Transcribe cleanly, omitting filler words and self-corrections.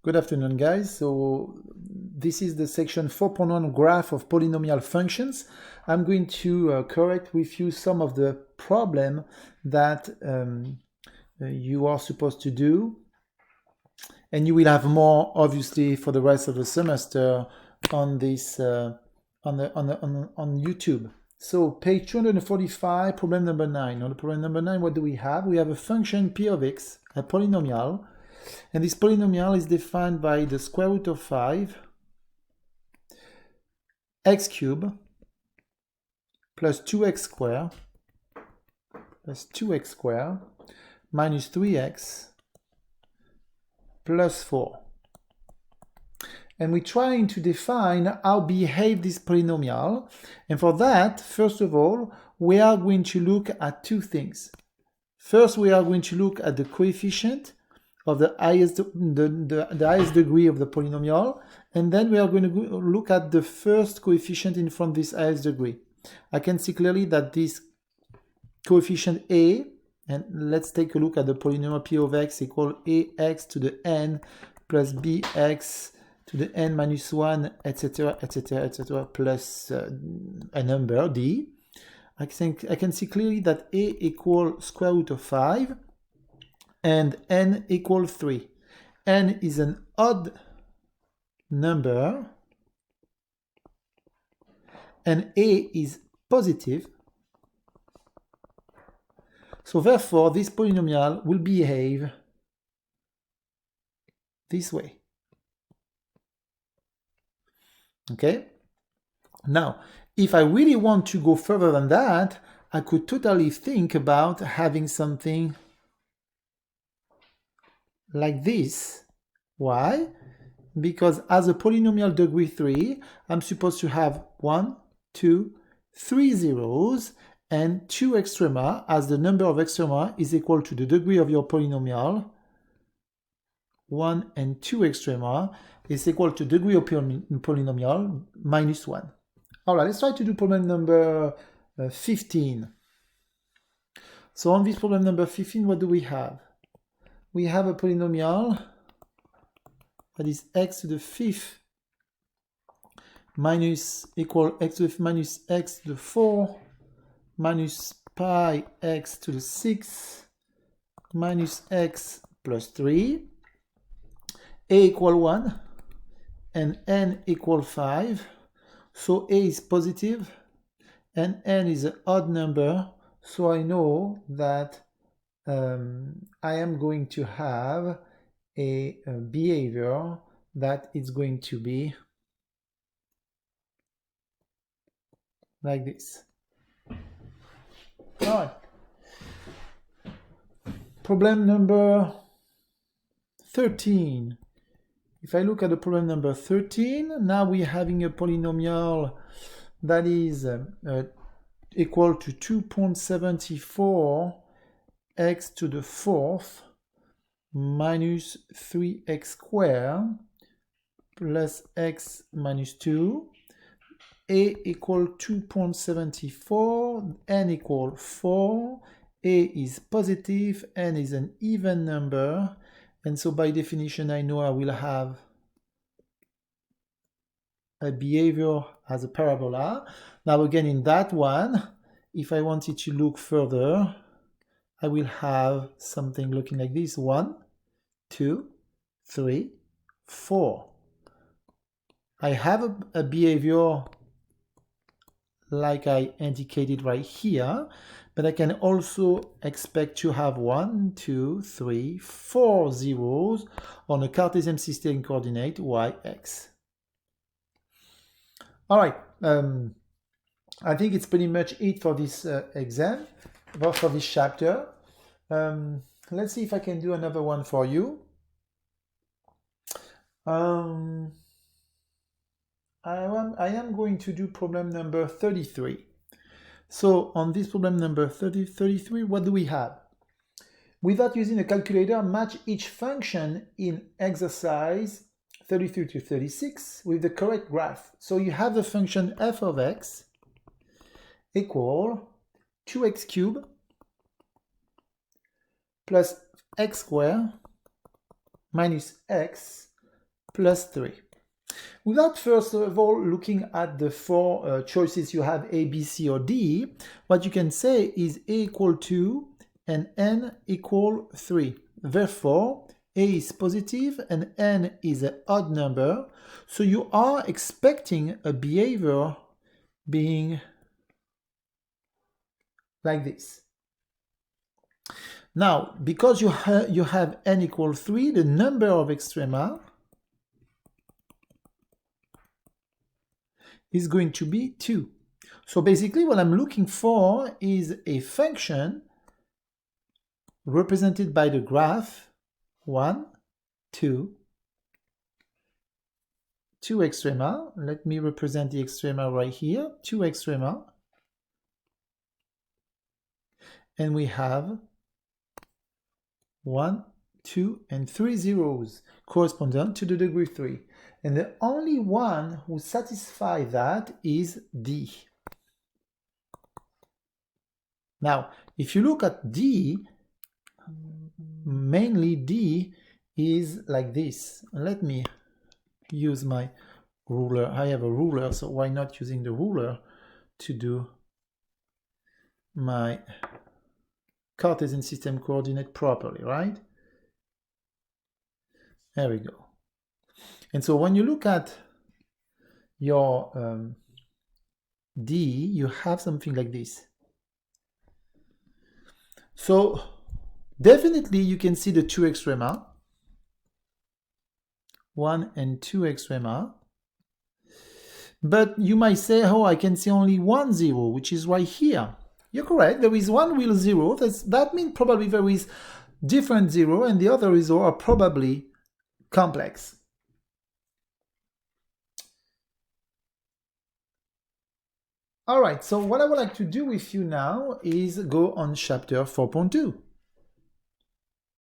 Good afternoon, guys. So this is the section 4.1 graph of polynomial functions. I'm going to correct with you some of the problem that you are supposed to do. And you will have more, obviously, for the rest of the semester on this on YouTube. So page 245, problem number 9. On the problem number 9, what do we have? We have a function p of x, a polynomial. And this polynomial is defined by the square root of 5 x cubed plus 2x squared minus 3x plus 4. And we're trying to define how behave this polynomial. And for that, first of all, we are going to look at two things. First, we are going to look at the coefficient of the highest degree of the polynomial, and then we are going to look at the first coefficient in front of this highest degree. I can see clearly that this coefficient a, and let's take a look at the polynomial p of x equal ax to the n plus bx to the n minus 1, etc., etc., etc., plus a number d. I can see clearly that a equals square root of 5 and n equals 3. N is an odd number and a is positive. So therefore, this polynomial will behave this way. Okay? Now, if I really want to go further than that, I could totally think about having something like this. Why? Because as a polynomial degree 3, I'm supposed to have 1, 2, 3 zeros and 2 extrema, as the number of extrema is equal to the degree of your polynomial. 1 and 2 extrema is equal to degree of polynomial minus 1. All right, let's try to do problem number 15. So on this problem number 15, what do we have? We have a polynomial that is x to the 5th minus equal x to the 5th minus x to the 4 minus pi x to the 6th minus x plus 3. A equal 1 and n equal 5. So a is positive and n is an odd number. So I know that I am going to have a behavior that is going to be like this. All right. Problem number 13. If I look at the problem number 13, now we're having a polynomial that is equal to 2.74 x to the 4th minus 3x squared plus x minus 2. A equal 2.74, n equal 4, a is positive, n is an even number, and so by definition I know I will have a behavior as a parabola. Now again, in that one, if I wanted to look further, I will have something looking like this: 1, 2, 3, 4. I have a behavior like I indicated right here, but I can also expect to have 1, 2, 3, 4 zeros on a Cartesian system coordinate y, x. All right, I think it's pretty much it for this exam, for this chapter. Let's see if I can do another one for you. I am going to do problem number 33. So on this problem number 33, what do we have? Without using a calculator, match each function in exercise 33 to 36 with the correct graph. So you have the function f of x equal 2x cubed plus x squared minus x plus 3. Without first of all looking at the four choices you have A, B, C, or D, what you can say is A equal 2 and N equal 3. Therefore, A is positive and N is an odd number. So you are expecting a behavior being like this. Now, because you have N equal 3, the number of extrema is going to be 2. So basically what I'm looking for is a function represented by the graph 1, 2, 2 extrema. Let me represent the extrema right here, 2 extrema. And we have 1, 2, and 3 zeros corresponding to the degree 3. And the only one who satisfies that is D. Now, if you look at D, mainly D is like this. Let me use my ruler. I have a ruler, so why not using the ruler to do my Cartesian system coordinate properly, right? There we go. And so when you look at your D, you have something like this. So definitely you can see the 2 extrema, 1 and 2 extrema. But you might say, oh, I can see only 1 zero, which is right here. You're correct, there is one real zero. That means probably there is different zero and the other zero are probably complex. All right, so what I would like to do with you now is go on chapter 4.2.